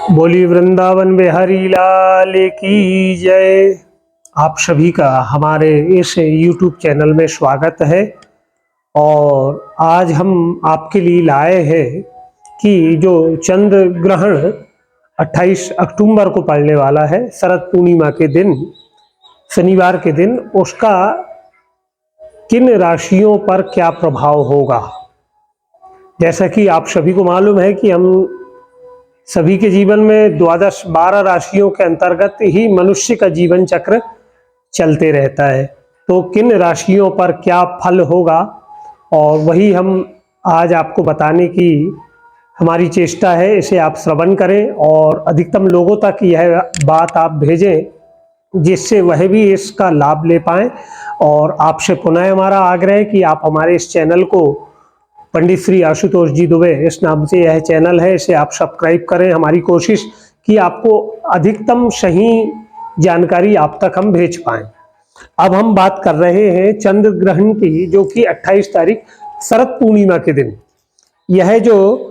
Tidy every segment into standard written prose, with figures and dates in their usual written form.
बोली वृंदावन बिहारी लाल की जय। आप सभी का हमारे इस YouTube चैनल में स्वागत है। और आज हम आपके लिए लाए हैं कि जो चंद्र ग्रहण 28 अक्टूबर को पड़ने वाला है, शरद पूर्णिमा के दिन, शनिवार के दिन, उसका किन राशियों पर क्या प्रभाव होगा। जैसा कि आप सभी को मालूम है कि हम सभी के जीवन में 12 राशियों के अंतर्गत ही मनुष्य का जीवन चक्र चलते रहता है। तो किन राशियों पर क्या फल होगा, और वही हम आज आपको बताने की हमारी चेष्टा है। इसे आप श्रवण करें और अधिकतम लोगों तक यह बात आप भेजें, जिससे वह भी इसका लाभ ले पाएं। और आपसे पुनः हमारा आग्रह है कि आप हमारे इस चैनल को, पंडित श्री आशुतोष जी दुबे इस नाम से यह चैनल है, इसे आप सब्सक्राइब करें। हमारी कोशिश कि आपको अधिकतम सही जानकारी आप तक हम भेज पाएं। अब हम बात कर रहे हैं चंद्र ग्रहण की, जो कि 28 तारीख शरद पूर्णिमा के दिन। यह जो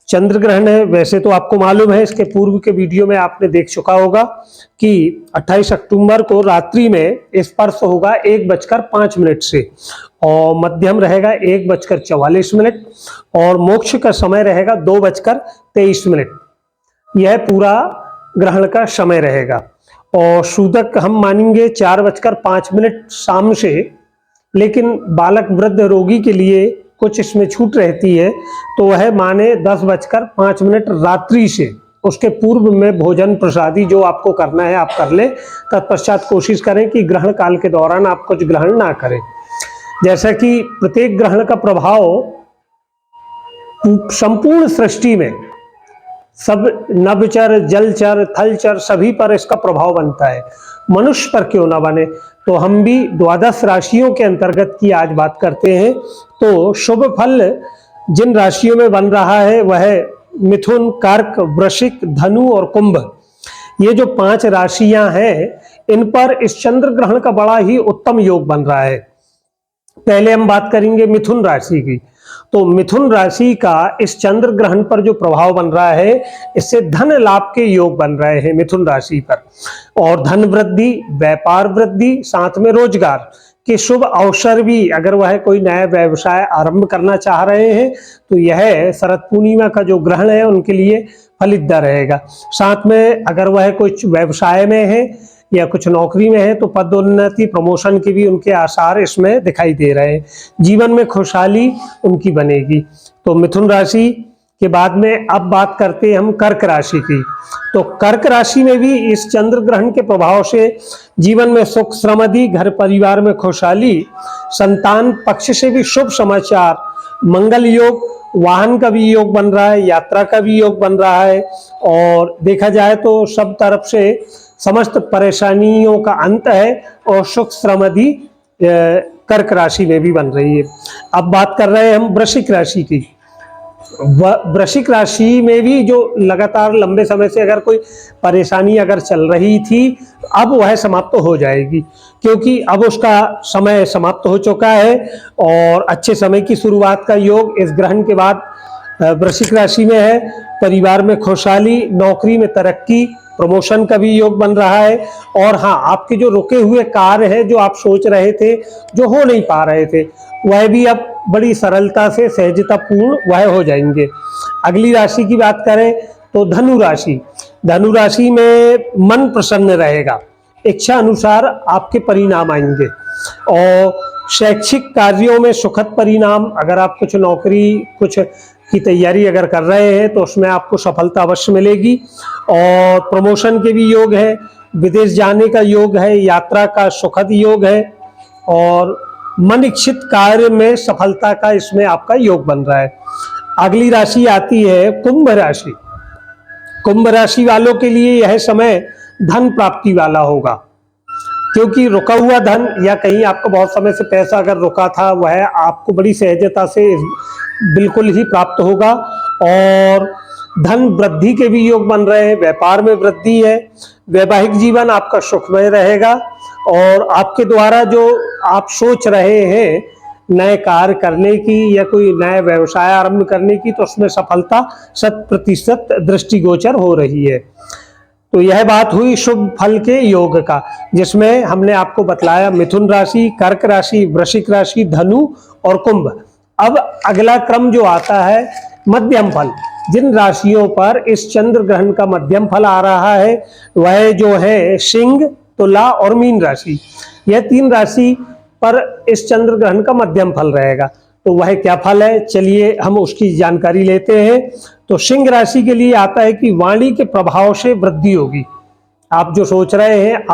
चंद्र ग्रहण है, वैसे तो आपको मालूम है, इसके पूर्व के वीडियो में आपने देख चुका होगा कि 28 अक्टूबर को रात्रि में स्पर्श होगा 1:05 से, और मध्यम रहेगा 1:44, और मोक्ष का समय रहेगा 2:23। यह पूरा ग्रहण का समय रहेगा। और सूतक हम मानेंगे 4:05 शाम से, लेकिन बालक वृद्ध रोगी के लिए कुछ इसमें छूट रहती है, तो वह माने 10:05 रात्रि से। उसके पूर्व में भोजन प्रसादी जो आपको करना है आप कर लें। तत्पश्चात कोशिश करें कि ग्रहण काल के दौरान आप कुछ ग्रहण ना करें। जैसा कि प्रत्येक ग्रहण का प्रभाव संपूर्ण सृष्टि में सब नभचर, जलचर, थलचर सभी पर इसका प्रभाव बनता है। मनुष्य पर क्यों ना बने। तो हम भी 12 राशियों के अंतर्गत की आज बात करते हैं। तो शुभ फल जिन राशियों में बन रहा है वह मिथुन, कर्क, वृश्चिक, धनु और कुंभ। ये जो 5 राशियां हैं, इन पर इस चंद्र ग्रहण का बड़ा ही उत्तम योग बन रहा है। पहले हम बात करेंगे मिथुन राशि की। तो मिथुन राशि का इस चंद्र ग्रहण पर जो प्रभाव बन रहा है, इससे धन लाभ के योग बन रहे हैं मिथुन राशि पर, और धन वृद्धि, व्यापार वृद्धि, साथ में रोजगार के शुभ अवसर भी। अगर वह कोई नया व्यवसाय आरंभ करना चाह रहे हैं तो यह शरद पूर्णिमा का जो ग्रहण है उनके लिए फलितदा रहेगा। साथ में अगर वह कुछ व्यवसाय में है या कुछ नौकरी में है तो पदोन्नति, प्रमोशन के भी उनके आसार इसमें दिखाई दे रहे हैं। जीवन में खुशहाली उनकी बनेगी। तो मिथुन राशि के बाद में अब बात करते हैं हम कर्क राशि की। तो कर्क राशि में भी इस चंद्र ग्रहण के प्रभाव से जीवन में सुख समृद्धि, घर परिवार में खुशहाली, संतान पक्ष से भी शुभ समाचार, मंगल योग, वाहन का भी योग बन रहा है, यात्रा का भी योग बन रहा है। और देखा जाए तो सब तरफ से समस्त परेशानियों का अंत है, और सुख समृद्धि कर्क राशि में भी बन रही है। अब बात कर रहे हैं हम वृश्चिक राशि की। वृश्चिक राशि में भी जो लगातार लंबे समय से अगर कोई परेशानी अगर चल रही थी, अब वह समाप्त हो जाएगी, क्योंकि अब उसका समय समाप्त हो चुका है। और अच्छे समय की शुरुआत का योग इस ग्रहण के बाद वृश्चिक राशि में है। परिवार में खुशहाली, नौकरी में तरक्की, प्रमोशन का भी योग बन रहा है। और हाँ, आपके जो रुके हुए कार्य है, जो आप सोच रहे थे, जो हो नहीं पा रहे थे, वह भी अब बड़ी सरलता से, सहजता पूर्ण वह हो जाएंगे। अगली राशि की बात करें तो धनु राशि। धनु राशि में मन प्रसन्न रहेगा, इच्छा अनुसार आपके परिणाम आएंगे, और शैक्षिक कार्यों में सुखद परिणाम। अगर आप कुछ नौकरी कुछ की तैयारी अगर कर रहे हैं तो उसमें आपको सफलता अवश्य मिलेगी। और प्रमोशन के भी योग है, विदेश जाने का योग है, यात्रा का सुखद योग है, और मन इच्छित कार्य में सफलता का इसमें आपका योग बन रहा है। अगली राशि आती है कुंभ राशि। कुंभ राशि वालों के लिए यह समय धन प्राप्ति वाला होगा, क्योंकि रुका हुआ धन या कहीं आपका बहुत समय से पैसा अगर रुका था, वह आपको बड़ी सहजता से बिल्कुल ही प्राप्त होगा। और धन वृद्धि के भी योग बन रहे हैं, व्यापार में वृद्धि है, वैवाहिक जीवन आपका सुखमय रहेगा, और आपके द्वारा जो आप सोच रहे हैं नए कार्य करने की या कोई नया व्यवसाय आरंभ करने की, तो उसमें सफलता 100% दृष्टिगोचर हो रही है। तो यह बात हुई शुभ फल के योग का, जिसमें हमने आपको बतलाया मिथुन राशि, कर्क राशि, वृश्चिक राशि, धनु और कुंभ। अब अगला क्रम जो आता है मध्यम फल, जिन राशियों पर इस चंद्र ग्रहण का मध्यम फल आ रहा है वह जो है सिंह, तुला और मीन राशि। यह 3 राशि पर इस चंद्र ग्रहण का मध्यम फल रहेगा। तो वह क्या फल है, चलिए हम उसकी जानकारी लेते हैं। तो सिंह राशि के लिए आता है कि वाणी के प्रभाव से वृद्धि होगी। आप जो सोच रहे हैं,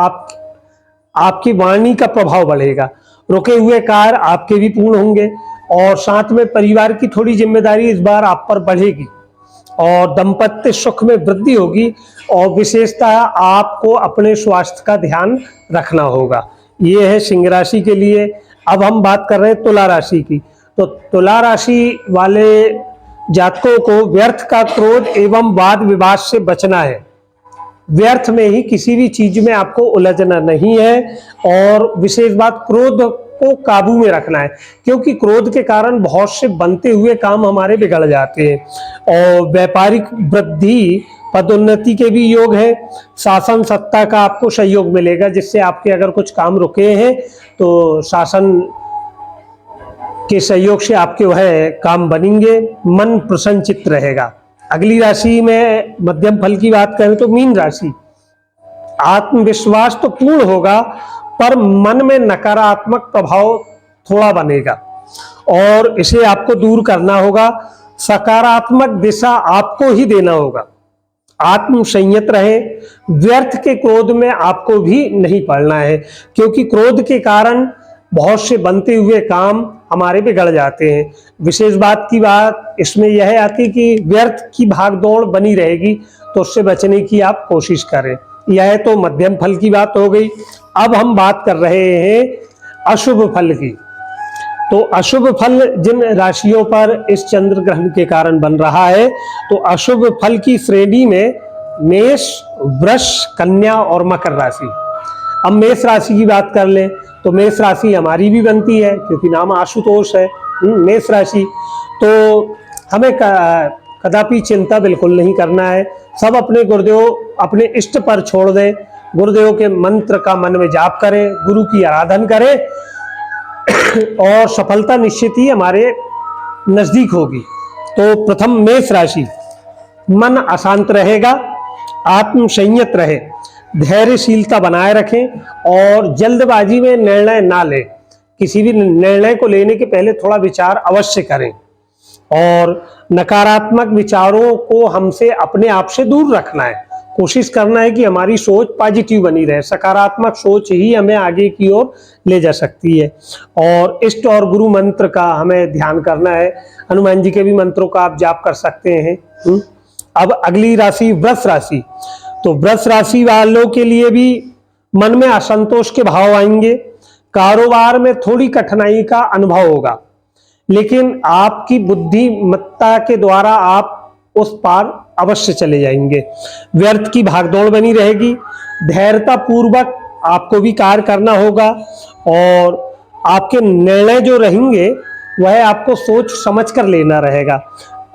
आपकी वाणी का प्रभाव बढ़ेगा, रुके हुए कार्य आपके भी पूर्ण होंगे, और साथ में परिवार की थोड़ी जिम्मेदारी इस बार आप पर बढ़ेगी, और दाम्पत्य सुख में वृद्धि होगी। और विशेषतः आपको अपने स्वास्थ्य का ध्यान रखना होगा। ये है सिंह राशि के लिए। अब हम बात कर रहे हैं तुला राशि की। तो तुला राशि वाले जातकों को व्यर्थ का क्रोध एवं वाद विवाद से बचना है। व्यर्थ में ही किसी भी चीज में आपको उलझना नहीं है, और विशेष बात क्रोध को काबू में रखना है, क्योंकि क्रोध के कारण बहुत से बनते हुए काम हमारे बिगड़ जाते हैं। और व्यापारिक वृद्धि, पदोन्नति के भी योग है। शासन सत्ता का आपको सहयोग मिलेगा, जिससे आपके अगर कुछ काम रुके हैं तो शासन के सहयोग से आपके वह काम बनेंगे, मन प्रसन्नचित्त रहेगा। अगली राशि में मध्यम फल की बात करें तो मीन राशि। आत्मविश्वास तो पूर्ण होगा, पर मन में नकारात्मक प्रभाव थोड़ा बनेगा, और इसे आपको दूर करना होगा। सकारात्मक दिशा आपको ही देना होगा। आत्म संयत रहे, व्यर्थ के क्रोध में आपको भी नहीं पड़ना है, क्योंकि क्रोध के कारण बहुत से बनते हुए काम हमारे बिगड़ जाते हैं। विशेष बात की बात इसमें यह आती कि व्यर्थ की भागदौड़ बनी रहेगी, तो उससे बचने की आप कोशिश करें। यह तो मध्यम फल की बात हो गई। अब हम बात कर रहे हैं अशुभ फल की। तो अशुभ फल जिन राशियों पर इस चंद्र ग्रहण के कारण बन रहा है, तो अशुभ फल की श्रेणी में मेष, वृष, कन्या और मकर राशि। अब मेष राशि की बात कर लें तो मेष राशि हमारी भी बनती है, क्योंकि नाम आशुतोष है। मेष राशि तो हमें कदापि चिंता बिल्कुल नहीं करना है। सब अपने गुरुदेव, अपने इष्ट पर छोड़ दें। गुरुदेव के मंत्र का मन में जाप करें, गुरु की आराधना करें, और सफलता निश्चित ही हमारे नजदीक होगी। तो प्रथम मेष राशि, मन अशांत रहेगा, आत्म संयत रहे, धैर्यशीलता बनाए रखें, और जल्दबाजी में निर्णय ना लें। किसी भी निर्णय को लेने के पहले थोड़ा विचार अवश्य करें, और नकारात्मक विचारों को हमसे अपने आप से दूर रखना है। कोशिश करना है कि हमारी सोच पॉजिटिव बनी रहे। सकारात्मक सोच ही हमें आगे की ओर ले जा सकती है। और इष्ट और गुरु मंत्र का हमें ध्यान करना है। हनुमान जी के भी मंत्रों का आप जाप कर सकते हैं। अब अगली राशि वृष राशि। तो वृष राशि वालों के लिए भी मन में असंतोष के भाव आएंगे, कारोबार में थोड़ी कठिनाई का अनुभव होगा, लेकिन आपकी बुद्धिमत्ता के द्वारा आप उस पार अवश्य चले जाएंगे। व्यर्थ की भागदौड़ बनी रहेगी, धैर्यता पूर्वक आपको भी कार्य करना होगा, और आपके निर्णय जो रहेंगे वह आपको सोच समझ कर लेना रहेगा,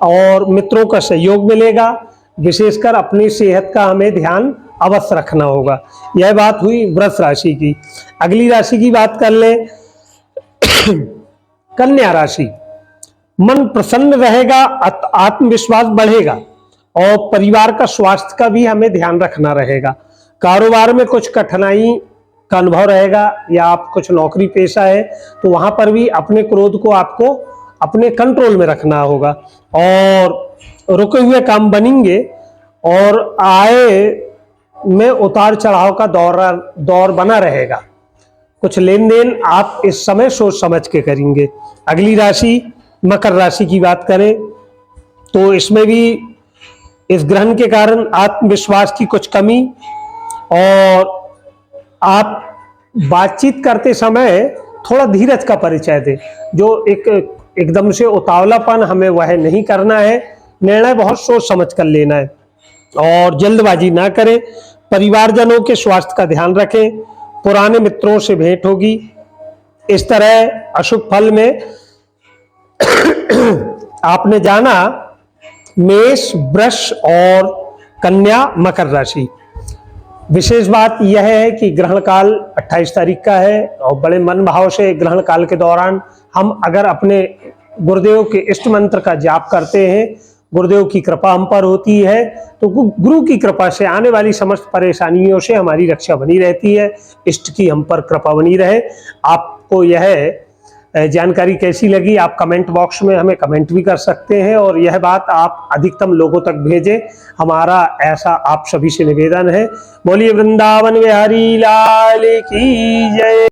और मित्रों का सहयोग मिलेगा। विशेषकर अपनी सेहत का हमें ध्यान अवश्य रखना होगा। यह बात हुई वृष राशि की। अगली राशि की बात कर लें कन्या राशि। मन प्रसन्न रहेगा, आत्मविश्वास बढ़ेगा, और परिवार का स्वास्थ्य का भी हमें ध्यान रखना रहेगा। कारोबार में कुछ कठिनाई का अनुभव रहेगा, या आप कुछ नौकरी पेशा है तो वहां पर भी अपने क्रोध को आपको अपने कंट्रोल में रखना होगा, और रुके हुए काम बनेंगे, और आय में उतार चढ़ाव का दौर बना रहेगा। कुछ लेन देन आप इस समय सोच समझ के करेंगे। अगली राशि मकर राशि की बात करें तो इसमें भी इस ग्रहण के कारण आत्मविश्वास की कुछ कमी, और आप बातचीत करते समय थोड़ा धीरज का परिचय दें। जो एकदम से उतावलापन हमें वह नहीं करना है। निर्णय बहुत सोच समझ कर लेना है, और जल्दबाजी ना करें। परिवारजनों के स्वास्थ्य का ध्यान रखें। पुराने मित्रों से भेंट होगी, इस तरह अशुभ फल में आपने जाना मेष, वृष और कन्या, मकर राशि। विशेष बात यह है कि ग्रहण काल 28 तारीख का है और बड़े मन भाव से ग्रहण काल के दौरान हम अगर अपने गुरुदेव के इष्ट मंत्र का जाप करते हैं, गुरुदेव की कृपा हम पर होती है, तो गुरु की कृपा से आने वाली समस्त परेशानियों से हमारी रक्षा बनी रहती है। इष्ट की हम पर कृपा बनी रहे। आपको यह जानकारी कैसी लगी आप कमेंट बॉक्स में हमें कमेंट भी कर सकते हैं और यह बात आप अधिकतम लोगों तक भेजें, हमारा ऐसा आप सभी से निवेदन है। बोलिए वृंदावन बिहारी लाल की जय।